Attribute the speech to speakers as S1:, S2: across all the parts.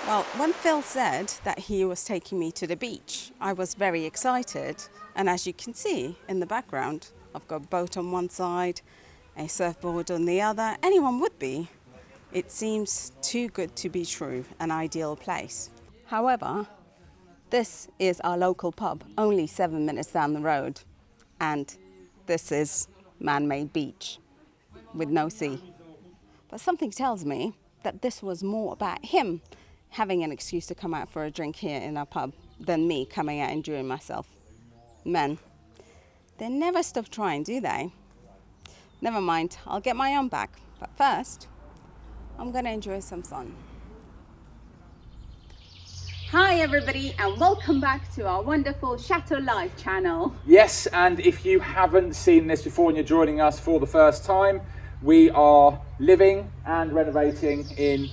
S1: Well, when Phil said that he was taking me to the beach, I was very excited. And as you can see in the background, I've got a boat on one side, a surfboard on the other. Anyone would be. It seems too good to be true, an ideal place. However, this is our local pub, only 7 minutes down the road. And this is man-made beach with no sea. But something tells me that this was more about him having an excuse to come out for a drink here in our pub than me coming out and enjoying myself. Men, they never stop trying, do they? Never mind, I'll get my own back. But first, I'm gonna enjoy some sun. Hi everybody, and welcome back to our wonderful Chateau Live channel.
S2: Yes, and if you haven't seen this before and you're joining us for the first time, we are living and renovating in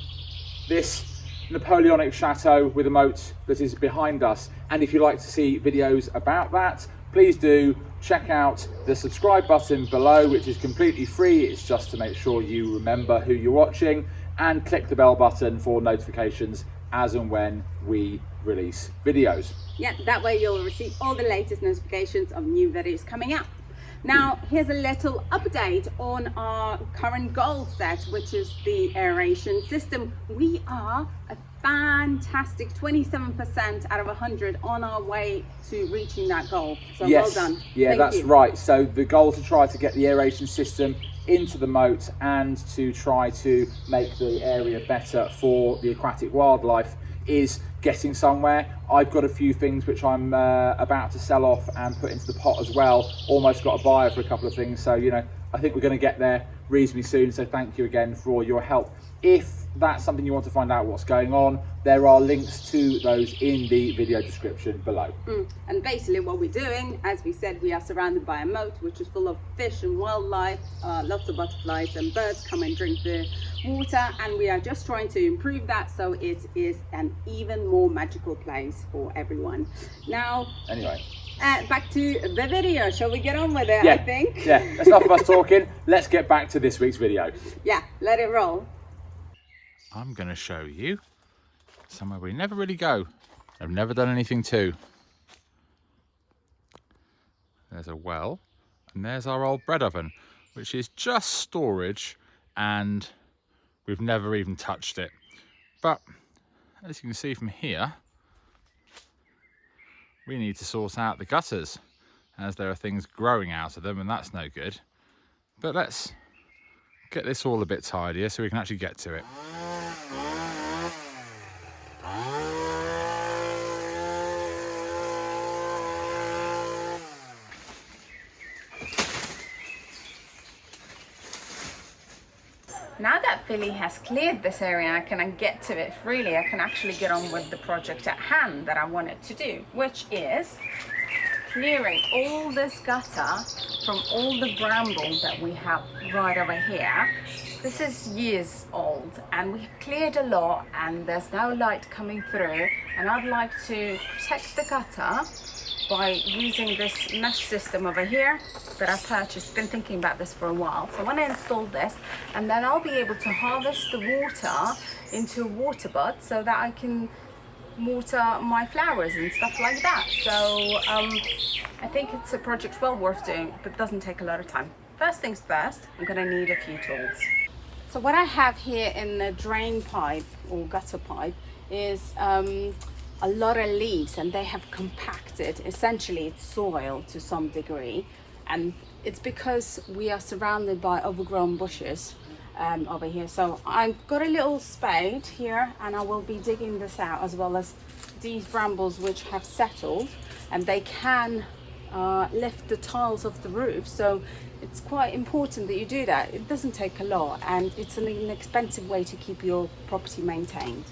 S2: this Napoleonic chateau with a moat that is behind us. And if you'd like to see videos about that, please do check out the subscribe button below, which is completely free. It's just to make sure you remember who you're watching, and click the bell button for notifications as and when we release videos.
S1: Yeah, that way you'll receive all the latest notifications of new videos coming up. Now, here's a little update on our current goal set, which is the aeration system. We are a fantastic 27% out of 100 on our way to reaching that goal. So
S2: yes,
S1: well done.
S2: Yeah,
S1: Thank
S2: that's
S1: you.
S2: right. So the goal to try to get the aeration system into the moat and to try to make the area better for the aquatic wildlife is getting somewhere. I've got a few things which I'm about to sell off and put into the pot as well. Almost got a buyer for a couple of things, so you know, I think we're going to get there reasonably soon. So thank you again for all your help. If that's something you want to find out what's going on, there are links to those in the video description below.
S1: And basically what we're doing, as we said, we are surrounded by a moat which is full of fish and wildlife, lots of butterflies and birds come and drink the water, and we are just trying to improve that so it is an even more magical place for everyone. Now,
S2: Anyway,
S1: back to the video. Shall we get on with it?
S2: yeah,
S1: I think.
S2: Yeah, that's enough of us talking. Let's get back to this week's video.
S1: Yeah, let it roll.
S3: I'm going to show you somewhere we never really go. I've never done anything to. There's a well, and there's our old bread oven, which is just storage, and we've never even touched it. But as you can see from here, we need to sort out the gutters, as there are things growing out of them, and that's no good. But let's get this all a bit tidier so we can actually get to it.
S1: Now that Philly has cleared this area and I can get to it freely, I can actually get on with the project at hand that I wanted to do, which is clearing all this gutter from all the bramble that we have right over here. This is years old and we've cleared a lot, and there's no light coming through, and I'd like to protect the gutter by using this mesh system over here that I purchased. Been thinking about this for a while. So when I installed this, and then I'll be able to harvest the water into a water butt so that I can water my flowers and stuff like that. So I think it's a project well worth doing, but doesn't take a lot of time. First things first, I'm gonna need a few tools. So what I have here in the drain pipe or gutter pipe is a lot of leaves, and they have compacted. Essentially it's soil to some degree, and it's because we are surrounded by overgrown bushes over here. So I've got a little spade here, and I will be digging this out, as well as these brambles which have settled, and they can lift the tiles off the roof. So it's quite important that you do that. It doesn't take a lot, and it's an inexpensive way to keep your property maintained.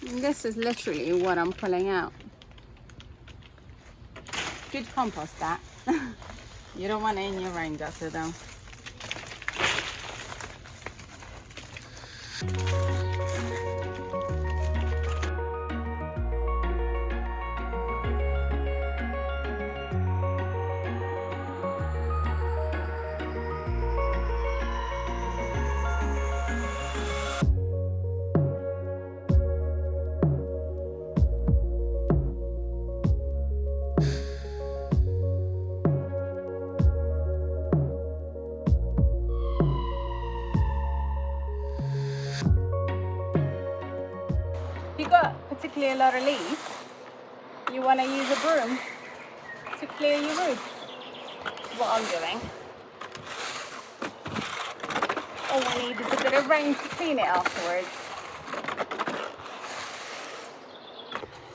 S1: This is literally what I'm pulling out. Good compost, that. You don't want it in your rain gutter though. clear a lot of leaves, you want to use a broom to clear your roof. That's what I'm doing. All we need is a bit of rain to clean it afterwards.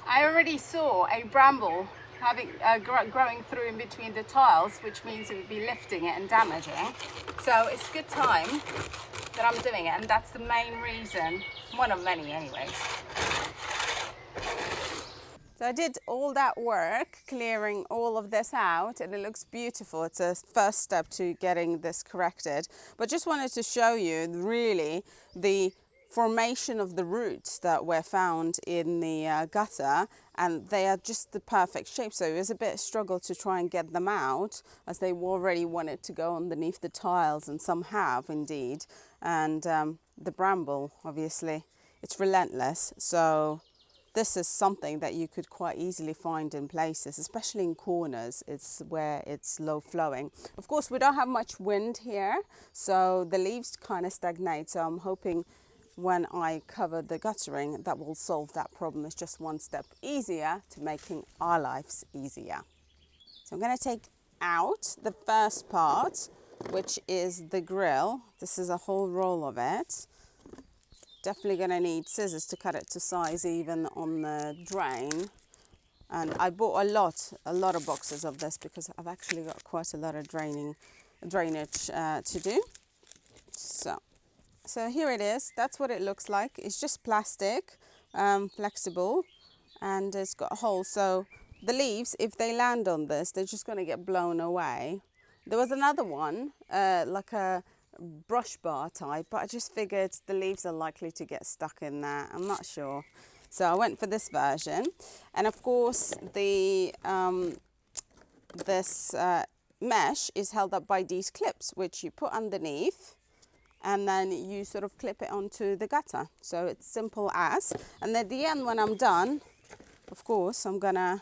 S1: I already saw a bramble growing through in between the tiles, which means it would be lifting it and damaging. So it's a good time that I'm doing it, and that's the main reason, one of many anyways. So I did all that work clearing all of this out, and it looks beautiful. It's a first step to getting this corrected, but just wanted to show you really the formation of the roots that were found in the gutter, and they are just the perfect shape. So it was a bit struggle to try and get them out, as they already wanted to go underneath the tiles, and some have indeed. And the bramble, obviously, it's relentless. So this is something that you could quite easily find in places, especially in corners. It's where it's low flowing. Of course, we don't have much wind here, so the leaves kind of stagnate. So I'm hoping when I cover the guttering, that will solve that problem. It's just one step easier to making our lives easier. So I'm going to take out the first part, which is the grill. This is a whole roll of it. Definitely going to need scissors to cut it to size even on the drain. And I bought a lot of boxes of this because I've actually got quite a lot of drainage to do. So here it is. That's what it looks like. It's just plastic, flexible, and it's got holes. So the leaves, if they land on this, they're just going to get blown away. There was another one, like a brush bar type, but I just figured the leaves are likely to get stuck in there. I'm not sure. So I went for this version. And of course, this mesh is held up by these clips, which you put underneath, and then you sort of clip it onto the gutter. So it's simple as. And at the end, when I'm done, of course, I'm gonna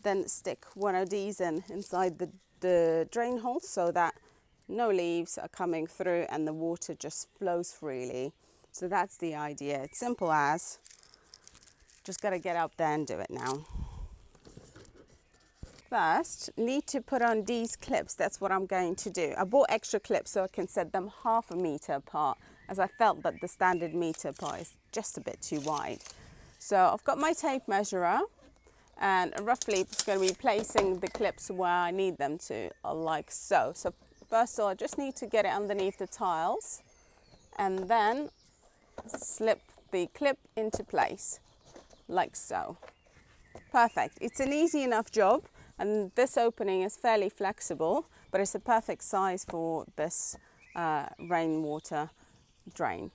S1: then stick one of these inside the drain hole, so that no leaves are coming through and the water just flows freely. So that's the idea. It's simple as. Just gotta get up there and do it now. First, need to put on these clips. That's what I'm going to do. I bought extra clips so I can set them 1/2 meter apart, as I felt that the standard meter part is just a bit too wide. So I've got my tape measurer, and roughly it's going to be placing the clips where I need them to, like so. So first of all, I just need to get it underneath the tiles, and then slip the clip into place, like so. Perfect. It's an easy enough job. And this opening is fairly flexible, but it's a perfect size for this rainwater drain.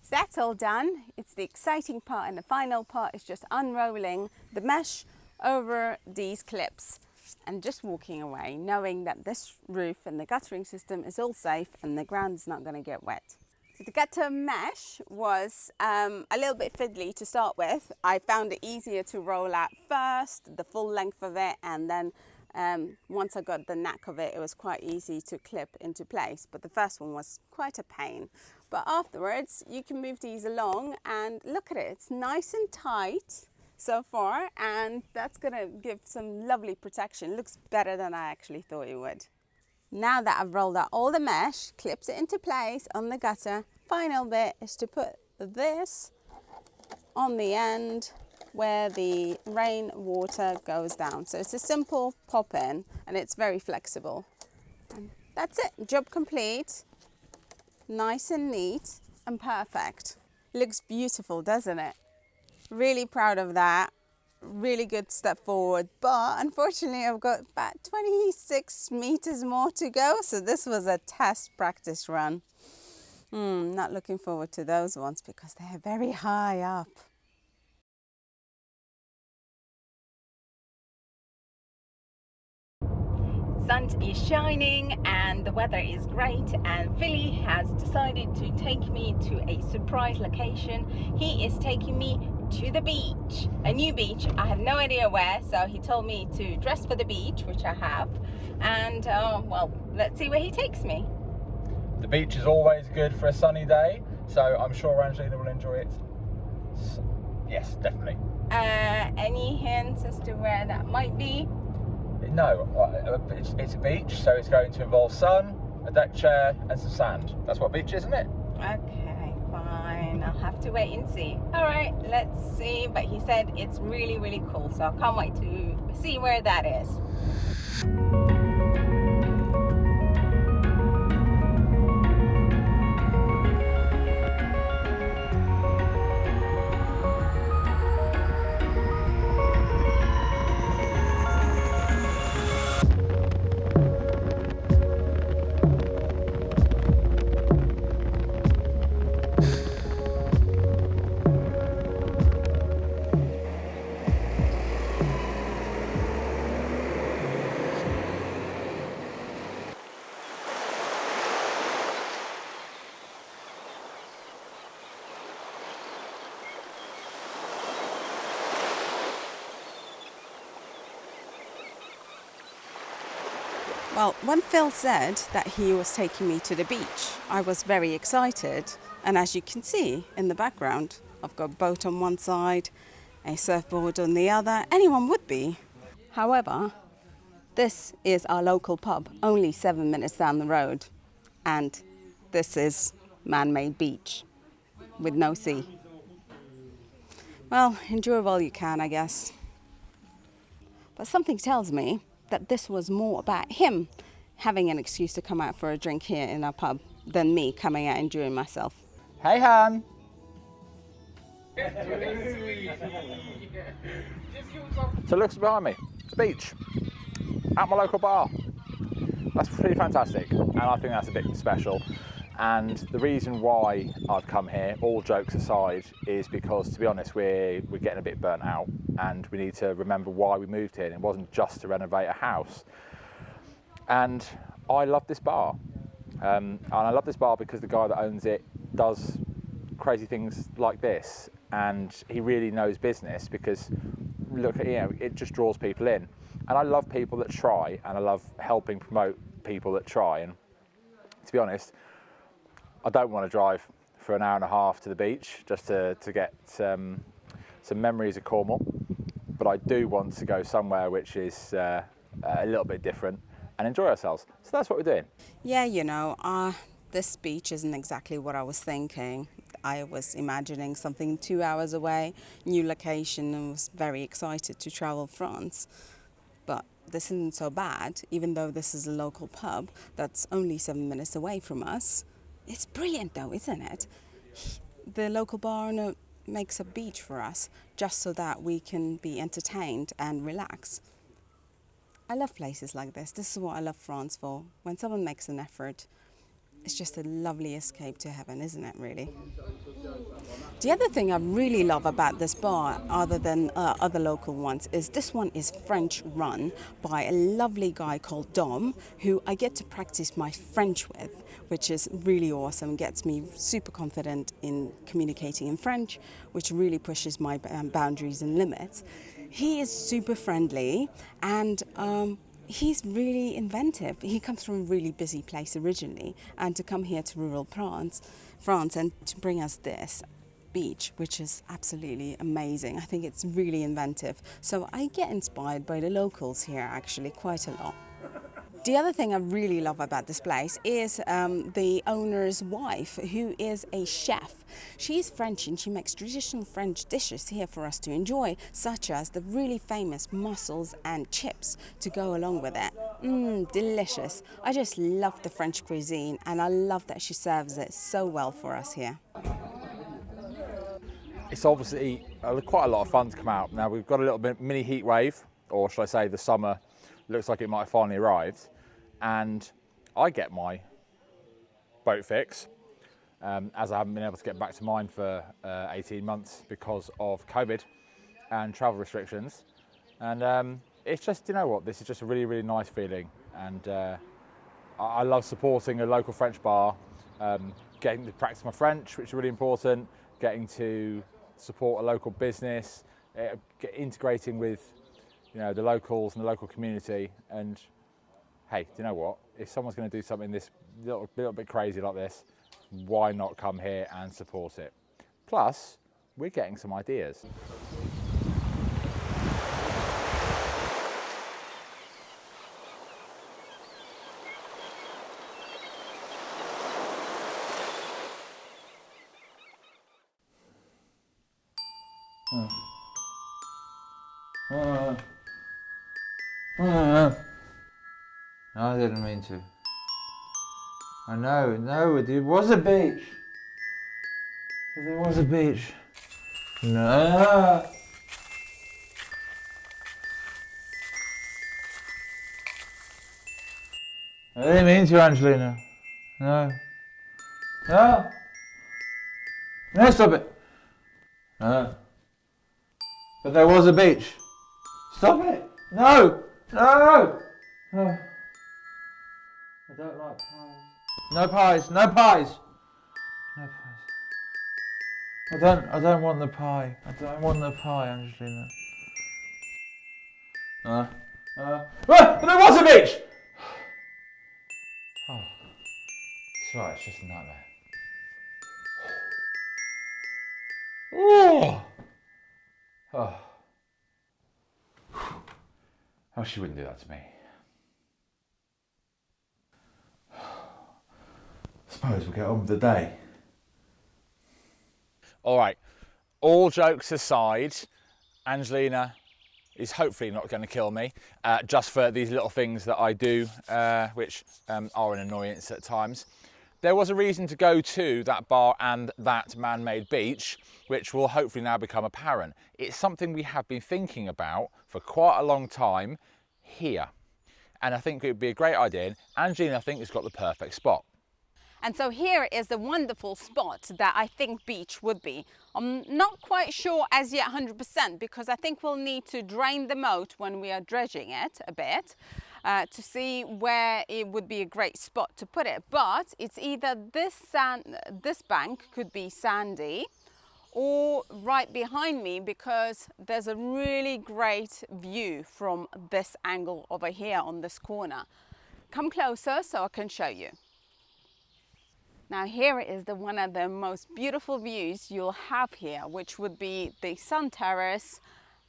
S1: So that's all done. It's the exciting part, and the final part is just unrolling the mesh over these clips and just walking away, knowing that this roof and the guttering system is all safe and the ground's not going to get wet. The gutter mesh was a little bit fiddly to start with. I found it easier to roll out first, the full length of it, and then once I got the knack of it, it was quite easy to clip into place. But the first one was quite a pain. But afterwards, you can move these along, and look at it. It's nice and tight so far, and that's going to give some lovely protection. It looks better than I actually thought it would. Now that I've rolled out all the mesh, clips it into place on the gutter, final bit is to put this on the end where the rainwater goes down. So it's a simple pop in, and it's very flexible. And that's it, job complete. Nice and neat and perfect. Looks beautiful, doesn't it? Really proud of that. Really good step forward, but unfortunately I've got about 26 meters more to go, so this was a test practice run. Not looking forward to those ones because they're very high up. Sun is shining and the weather is great, and Philly has decided to take me to a surprise location. He is taking me to the beach, a new beach. I have no idea where, so he told me to dress for the beach, which I have, and well, let's see where he takes me.
S2: The beach is always good for a sunny day, so I'm sure Angelina will enjoy it. Yes, definitely.
S1: Any hints as to where that might be?
S2: No, it's a beach, so it's going to involve sun, a deck chair, and some sand. That's what a beach is, isn't it?
S1: Okay, fine. I'll have to wait and see. All right, let's see. But he said it's really, really cool, so I can't wait to see where that is. Well, when Phil said that he was taking me to the beach, I was very excited. And as you can see in the background, I've got a boat on one side, a surfboard on the other. Anyone would be. However, this is our local pub, only 7 minutes down the road. And this is man-made beach with no sea. Well, enjoy while you can, I guess. But something tells me that this was more about him having an excuse to come out for a drink here in our pub than me coming out enjoying myself.
S2: Hey, Han. So look behind me, the beach, at my local bar. That's pretty fantastic, and I think that's a bit special. And the reason why I've come here, all jokes aside, is because, to be honest, we're getting a bit burnt out, and we need to remember why we moved here. And it wasn't just to renovate a house. And I love this bar, and I love this bar because the guy that owns it does crazy things like this, and he really knows business. Because look, it just draws people in, and I love people that try, and I love helping promote people that try. And to be honest, I don't want to drive for an hour and a half to the beach just to get some memories of Cornwall, but I do want to go somewhere which is a little bit different and enjoy ourselves. So that's what we're doing.
S1: Yeah, this beach isn't exactly what I was thinking. I was imagining something 2 hours away, new location, and was very excited to travel France. But this isn't so bad, even though this is a local pub that's only 7 minutes away from us. It's brilliant though, isn't it? The local bar owner makes a beach for us just so that we can be entertained and relax. I love places like this. This is what I love France for. When someone makes an effort, it's just a lovely escape to heaven, isn't it, really? The other thing I really love about this bar, other than other local ones, is this one is French run by a lovely guy called Dom, who I get to practice my French with, which is really awesome, gets me super confident in communicating in French, which really pushes my boundaries and limits. He is super friendly, and he's really inventive. He comes from a really busy place originally, and to come here to rural France and to bring us this beach, which is absolutely amazing. I think it's really inventive. So I get inspired by the locals here actually quite a lot. The other thing I really love about this place is the owner's wife, who is a chef. She's French and she makes traditional French dishes here for us to enjoy, such as the really famous mussels and chips to go along with it. Delicious. I just love the French cuisine, and I love that she serves it so well for us here.
S2: It's obviously quite a lot of fun to come out. Now we've got a little bit mini heat wave, or should I say the summer looks like it might have finally arrived, and I get my boat fix as I haven't been able to get back to mine for 18 months because of COVID and travel restrictions. And it's just, you know what, this is just a really, really nice feeling. And I love supporting a local French bar, getting to practice my French, which is really important, getting to support a local business, integrating with the locals and the local community, and hey, do you know what? If someone's going to do something this little bit crazy like this, why not come here and support it? Plus, we're getting some ideas.
S4: I didn't mean to. I know, no, it was a beach. There was a beach. No. I didn't mean to, Angelina. No. No. No, stop it. No. But there was a beach. Stop it. No. No. No. I don't like pies. No pies. No pies. No pies. I don't want the pie. I don't want the pie, Angelina. But there was a beach! Oh. It's right, it's just a nightmare. Oh. Oh. Oh, she wouldn't do that to me. Suppose we'll get on with the day.
S2: All right, all jokes aside, Angelina is hopefully not going to kill me just for these little things that I do, which are an annoyance at times. There was a reason to go to that bar and that man-made beach, which will hopefully now become apparent. It's something we have been thinking about for quite a long time here. And I think it would be a great idea. And Angelina, I think, has got the perfect spot.
S1: And so here is the wonderful spot that I think beach would be. I'm not quite sure as yet 100% because I think we'll need to drain the moat when we are dredging it a bit to see where it would be a great spot to put it. But it's either this bank could be sandy or right behind me because there's a really great view from this angle over here on this corner. Come closer so I can show you. Now here is one of the most beautiful views you'll have here, which would be the sun terrace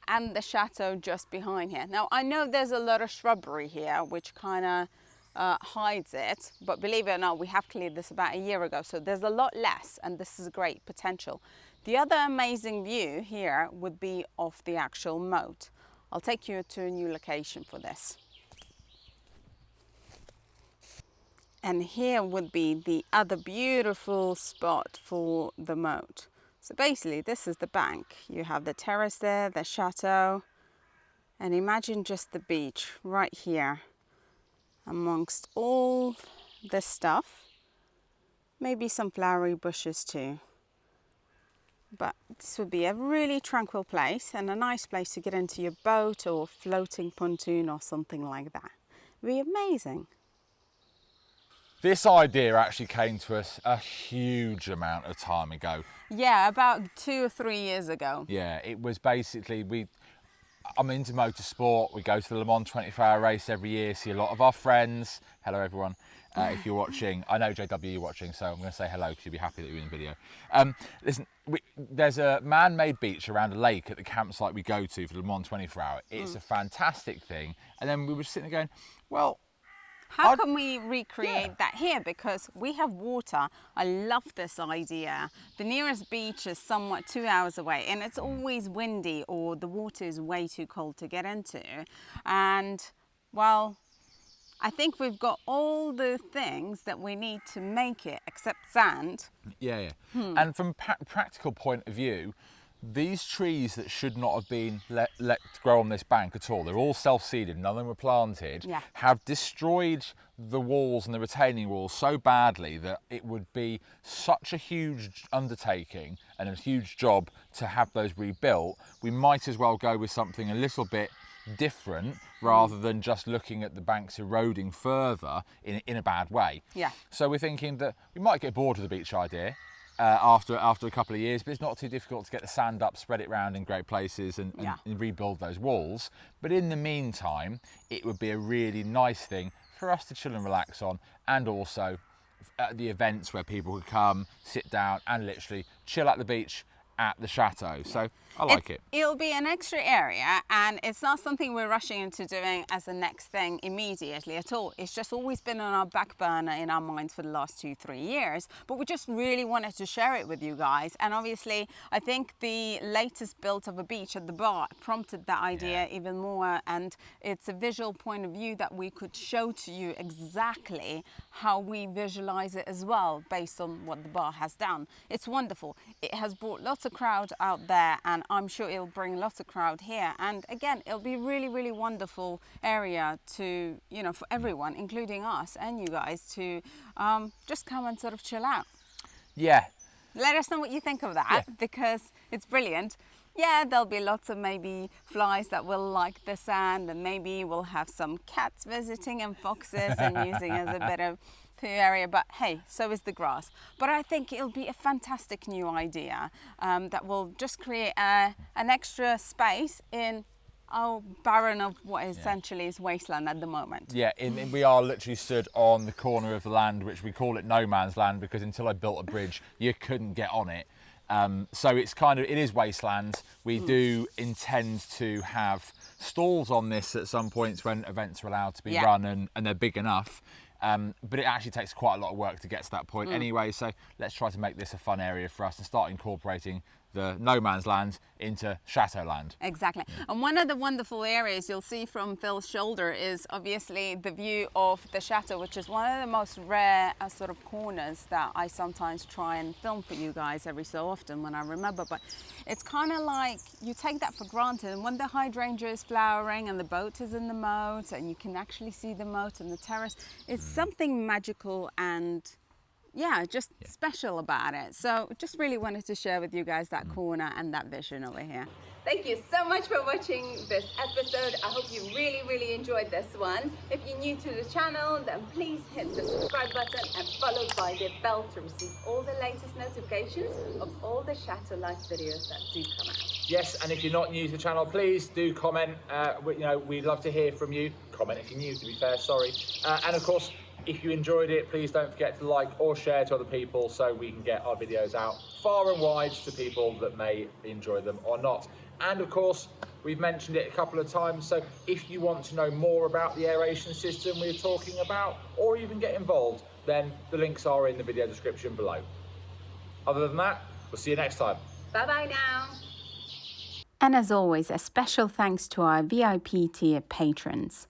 S1: and the chateau just behind here. Now I know there's a lot of shrubbery here which kind of hides it, but believe it or not, we have cleared this about a year ago, so there's a lot less and this is great potential. The other amazing view here would be of the actual moat. I'll take you to a new location for this. And here would be the other beautiful spot for the moat. So basically this is the bank. You have the terrace there, the chateau, and imagine just the beach right here amongst all this stuff. Maybe some flowery bushes too. But this would be a really tranquil place and a nice place to get into your boat or floating pontoon or something like that. It'd be amazing.
S2: This idea actually came to us a huge amount of time ago.
S1: Yeah, about 2 or 3 years ago.
S2: Yeah, it was basically, I'm into motorsport. We go to the Le Mans 24-hour race every year, see a lot of our friends. Hello, everyone. If you're watching, I know JW you're watching, so I'm going to say hello because you'll be happy that you're in the video. Listen, there's a man-made beach around a lake at the campsite we go to for the Le Mans 24-hour. It's a fantastic thing. And then we were sitting there going, well,
S1: how can we recreate that here? Because we have water. I love this idea. The nearest beach is somewhat 2 hours away and it's always windy or the water is way too cold to get into. And well, I think we've got all the things that we need to make it except sand.
S2: Yeah. And from a practical point of view, these trees that should not have been let grow on this bank at all, they're all self-seeded, none of them were planted, have destroyed the walls and the retaining walls so badly that it would be such a huge undertaking and a huge job to have those rebuilt. We might as well go with something a little bit different rather than just looking at the banks eroding further in a bad way.
S1: Yeah.
S2: So we're thinking that we might get bored of the beach idea after a couple of years, but it's not too difficult to get the sand up, spread it around in great places and rebuild those walls. But in the meantime, it would be a really nice thing
S3: for us to chill and relax on, and also at the events where people could come, sit down and literally chill at the beach at the chateau. So I like it.
S1: It'll be an extra area, and it's not something we're rushing into doing as the next thing immediately at all. It's just always been on our back burner in our minds for the last 2-3 years, but we just really wanted to share it with you guys. And obviously I think the latest build of a beach at the bar prompted that idea even more, and it's a visual point of view that we could show to you exactly how we visualize it as well, based on what the bar has done. It's wonderful. It has brought lots of crowd out there, and I'm sure it'll bring lots of crowd here. And again, it'll be really, really wonderful area to, you know, for everyone, including us and you guys, to just come and sort of chill out.
S3: Yeah.
S1: Let us know what you think of that, because it's brilliant. Yeah, there'll be lots of maybe flies that will like the sand, and maybe we'll have some cats visiting and foxes and using as a bit of poo area, but hey, so is the grass. But I think it'll be a fantastic new idea that will just create an extra space in our barren of what essentially is wasteland at the moment.
S3: Yeah, we are literally stood on the corner of the land, which we call it no man's land, because until I built a bridge, you couldn't get on it. So it's kind of, it is wasteland. We do intend to have stalls on this at some points when events are allowed to be run and they're big enough. But it actually takes quite a lot of work to get to that point anyway. So let's try to make this a fun area for us and start incorporating the no man's land into chateau land.
S1: Exactly. And one of the wonderful areas you'll see from Phil's shoulder is obviously the view of the chateau, which is one of the most rare sort of corners that I sometimes try and film for you guys every so often when I remember. But it's kind of like you take that for granted, and when the hydrangea is flowering and the boat is in the moat and you can actually see the moat and the terrace, it's something magical and just special about it. So just really wanted to share with you guys that corner and that vision over here. Thank you so much for watching this episode. I hope you really, really enjoyed this one. If you're new to the channel, then please hit the subscribe button and followed by the bell to receive all the latest notifications of all the Chateau Life videos that do come out.
S2: Yes, and if you're not new to the channel, please do comment. We'd love to hear from you. Comment if you're new, to be fair, sorry. And of course, if you enjoyed it, please don't forget to like or share to other people so we can get our videos out far and wide to people that may enjoy them or not. And of course, we've mentioned it a couple of times, so if you want to know more about the aeration system we're talking about, or even get involved, then the links are in the video description below. Other than that, we'll see you next time.
S1: Bye-bye now. And as always, a special thanks to our VIP tier patrons.